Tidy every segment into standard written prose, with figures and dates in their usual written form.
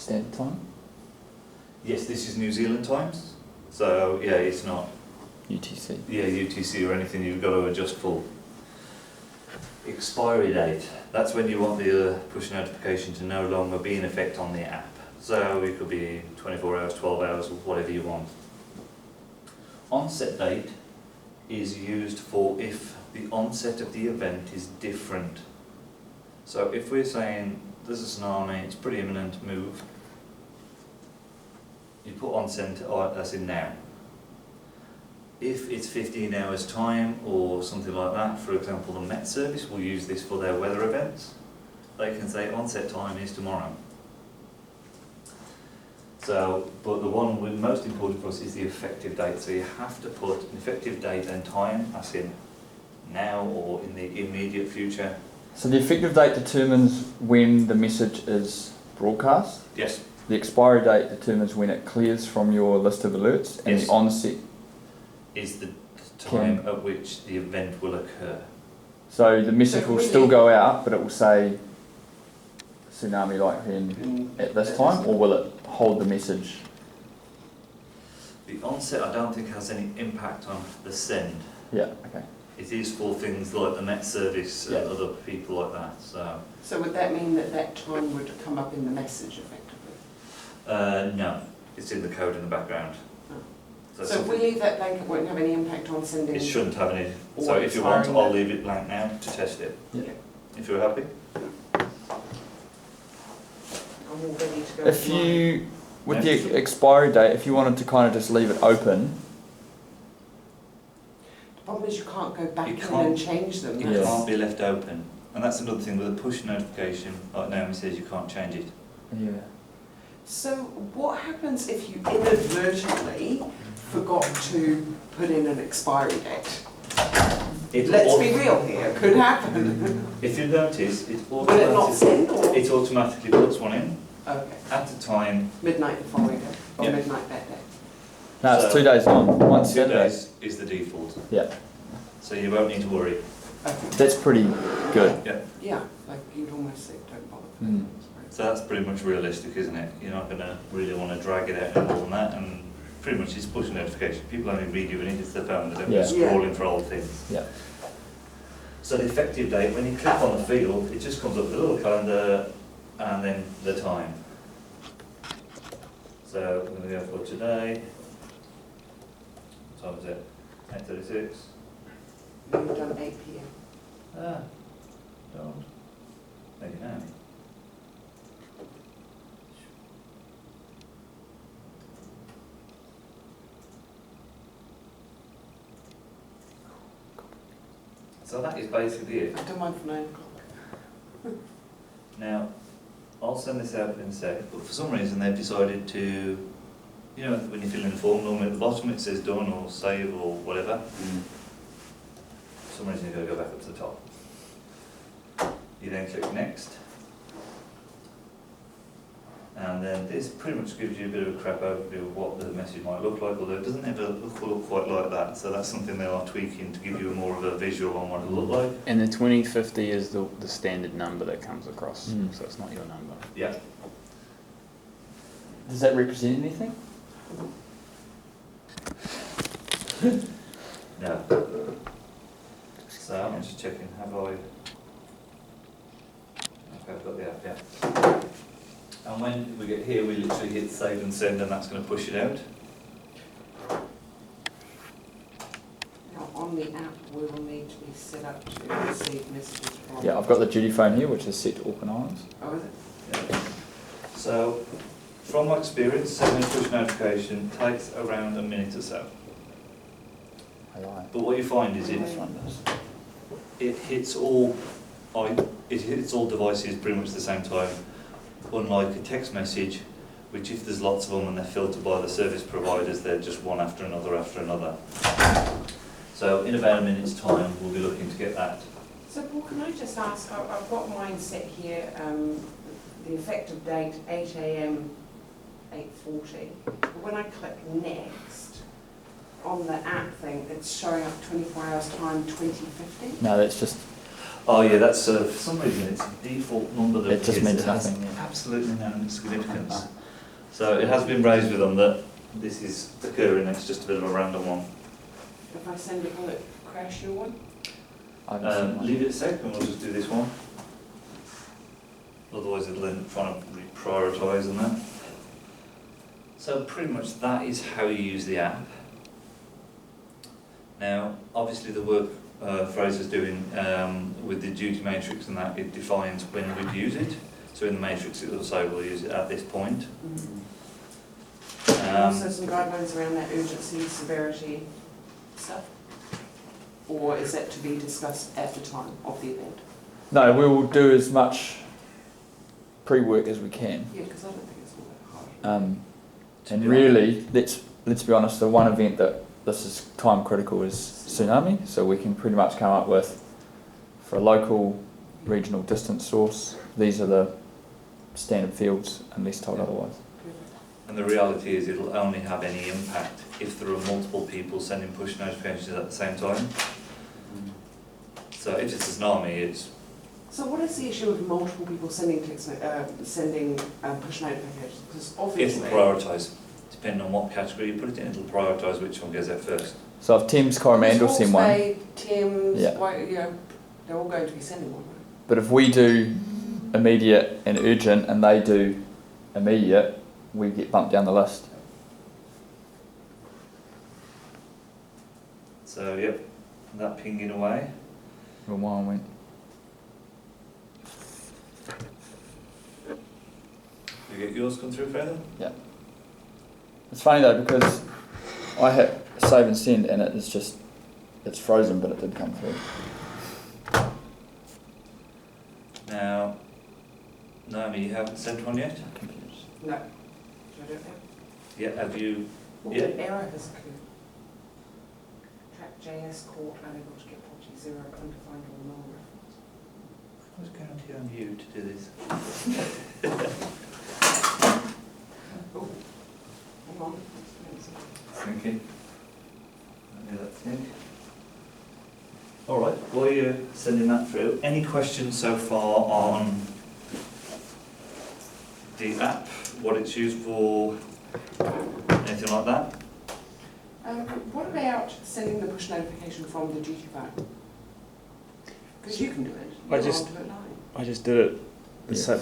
Standard Time? Yes, this is New Zealand times. So yeah, it's not UTC. Yeah, UTC or anything you've got to adjust for. Expiry date. That's when you want the push notification to no longer be in effect on the app. So it could be 24 hours, 12 hours, whatever you want. Onset date is used for if the onset of the event is different. So if we're saying there's a tsunami, it's pretty imminent, move, you put onset, that's in now. If it's 15 hours time or something like that, for example the Met Service will use this for their weather events, they can say onset time is tomorrow. So, but the one with most important for us is the effective date. So you have to put an effective date and time, as in now or in the immediate future. So the effective date determines when the message is broadcast. Yes. The expiry date determines when it clears from your list of alerts, and Yes. the onset Is the time at which the event will occur. So the message will still go out, but it will say tsunami like at this time, or will it hold the message? The onset I don't think has any impact on the send. Yeah, okay. It is for things like the Met Service and other people like that. So would that mean that that time would come up in the message effectively? No, it's in the code in the background. So if we leave that blank, it won't have any impact on sending? It shouldn't have any. Or So if you want, expiring I'll leave it blank now to test it. Yeah. If you're happy. I'm all ready to go. If you, with the expiry date, if you wanted to kind of just leave it open, The problem is you can't go back You in can't- and change them. It Yes. can't be left open. And that's another thing with a push notification, like Naomi says, you can't change it. yeah. So what happens if you inadvertently forgot to put in an expiry date? Let's be real here, could happen. If you notice, Will it not send or? it automatically puts one in Okay, at the time. midnight the following day, or Yeah. midnight that day. No, it's So- 2 days on, one 2 Saturday. days is the default. Yeah, So you won't need to worry. Okay, that's pretty good. yeah, like you'd almost say, don't bother. Mm. So that's pretty much realistic, isn't it? You're not going to really want to drag it out any more than that, and pretty much it's push notification. People only read you when it hits their phone, they don't Yeah. go scrolling for old things. Yeah. So the effective date, when you click on the field, it just comes up with a little calendar and then the time. So we're going to go for today. What time is it? 8:36. We've done 8 p.m. Don't. Maybe now. So that is basically it. I've done mine for 9 o'clock. Now, I'll send this out in a sec, but for some reason they've decided to, you know, when you fill in the form, normally at the bottom it says done or save or whatever. For some reason you've got to go back up to the top. You then click next. And then this pretty much gives you a bit of a crap overview of what the message might look like, although it doesn't ever look quite like that. So that's something they are tweaking to give you more of a visual on what it will look like. And the 2050 is the standard number that comes across, Mm. so it's not your number. Yeah. Does that represent anything? No. So I'm just checking, have I? Okay, I've got the app, yeah. And when we get here, we literally hit save and send, and that's going to push it out. Now, on the app, we will need to be set up to receive messages from... Yeah, I've got the duty phone here, which is set to Auckland Islands. Oh, is it? Yeah. So, from my experience, sending a push notification takes around a minute or so. I lie. But what you find is This one does. it hits all devices pretty much at the same time. Unlike a text message, which if there's lots of them and they're filtered by the service providers, they're just one after another after another. So in about a minute's time, we'll be looking to get that. So Paul, can I just ask, I've got mine set here, the effective date 8 a.m. 8:40. But when I click next, on the app thing, it's showing up 24 hours time 2050. No, that's just Oh yeah, that's for some reason it's a default number that It just means has nothing, yeah. absolutely no significance. So it has been raised with them that this is occurring, it's just a bit of a random one. If I send it, will it crash your one? I haven't seen one. Leave it a sec and we'll just do this one. Otherwise it'll end up trying to reprioritise and that. So pretty much that is how you use the app. Now, obviously the work Fraser's doing with the duty matrix and that, it defines when we'd use it. So in the matrix it will say we'll use it at this point. Also some guidelines around that urgency, severity stuff? Or is that to be discussed at the time of the event? No, we will do as much pre-work as we can. Yeah, because I don't think it's all that hard. And really, let's be honest, the one event that this is time critical is tsunami, so we can pretty much come up with, for a local regional distance source, these are the standard fields unless told otherwise. And the reality is it'll only have any impact if there are multiple people sending push notifications at the same time. So if it's a tsunami, it's... So what is the issue with multiple people sending push notifications? Because It'll obviously... prioritise. Depending on what category you put it in, it'll prioritise which one goes out first. So if Thames Coromandel send one, Bay, Thames, Yeah. they're all going to be sending one, right? but if we do immediate and urgent and they do immediate, we get bumped down the list. So yep, that pinging away. Well, mine went. You get yours come through further? It's funny though because I hit save and send and it's frozen, but it did come through. Now, Naomi, you haven't sent one yet? Confused. No. Do I do it now? Yeah, have you? What Yeah. error has occurred? Track JS court unable to get Porty 0 undefined or null reference. I was guarantee on you to do this. Oh, hang on. Thinking. Let me think. All right, while you're sending that through, any questions so far on the app, what it's used for, anything like that? What about sending the push notification from the duty phone? Because you can do it. I You just- can't do it live. I just did it,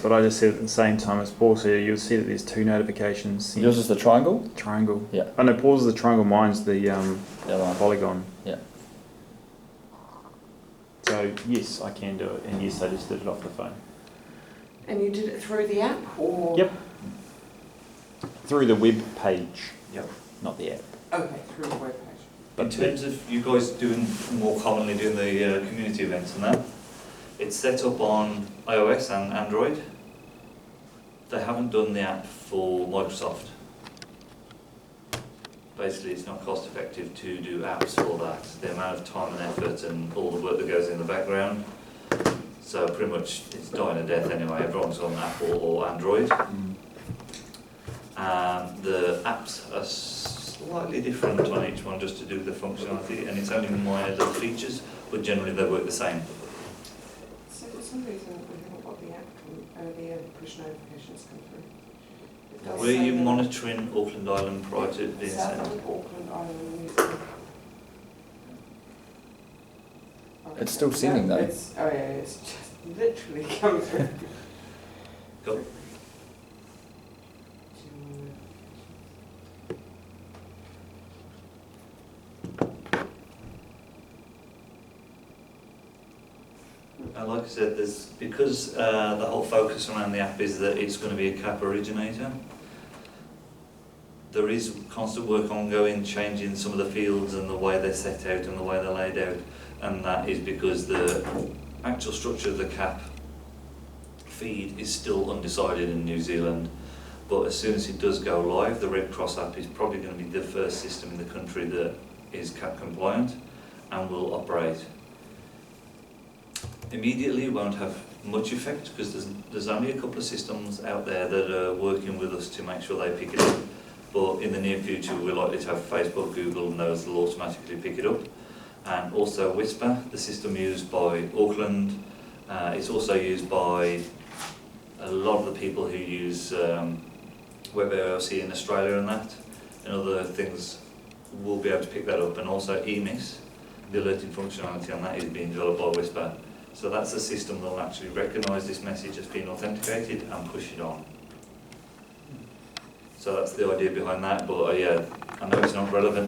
but I just said it at the same time as Paul, so you'll see that there's two notifications. Yours is the triangle? Triangle. Yeah. Oh no, Paul's the triangle, mine's the The other one. polygon. Yeah. So yes, I can do it, and yes, I just did it off the phone. And you did it through the app or? Yep. Through the web page. Yep. Not the app. Okay, through the web page. In terms of you guys more commonly doing the community events and that, it's set up on iOS and Android. They haven't done the app for Microsoft. Basically, it's not cost effective to do apps for that. The amount of time and effort and all the work that goes in the background. So pretty much it's dying a death anyway. Everyone's on Apple or Android. The apps are slightly different on each one just to do the functionality, and it's only minor little features, but generally they work the same. So for some reason we haven't got the app, the push notifications come through. It does Were say you that- monitoring Auckland Island prior to it being sent? Southern Auckland Island New Zealand. Oh, It's still no, sending, though. it's- Oh yeah, it's just literally come through. Cool. Like I said, because the whole focus around the app is that it's going to be a CAP originator. There is constant work ongoing, changing some of the fields and the way they're set out and the way they're laid out, and that is because the actual structure of the CAP feed is still undecided in New Zealand. But as soon as it does go live, the Red Cross app is probably going to be the first system in the country that is CAP compliant and will operate. Immediately it won't have much effect because there's only a couple of systems out there that are working with us to make sure they pick it up. But in the near future we're likely to have Facebook, Google, and those will automatically pick it up. And also Whisper, the system used by Auckland, It's also used by a lot of the people who use WebAOC in Australia and that, and other things will be able to pick that up. And also EMIS, the alerting functionality on that is being developed by Whisper. So that's a system that will actually recognise this message as being authenticated and push it on. So that's the idea behind that, but yeah, I know it's not relevant